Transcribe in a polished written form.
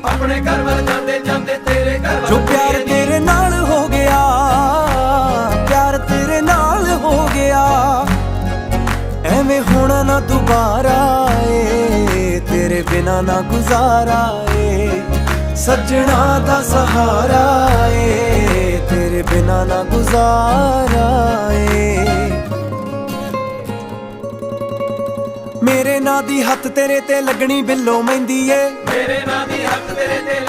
अपने घर वाल जाते जाते तेरे घर जो प्यार तेरे नाल हो गया, प्यार तेरे नाल हो गया, एवें होना ना दोबारा ए, तेरे बिना ना गुजारा ए, सजना दा सहारा ए, तेरे बिना ना गुजारा ए। मेरे नां दी हत्थ तेरे ते लगनी बिल्लो मेहंदी ए, मेरे नां दी हत्थ तेरे ते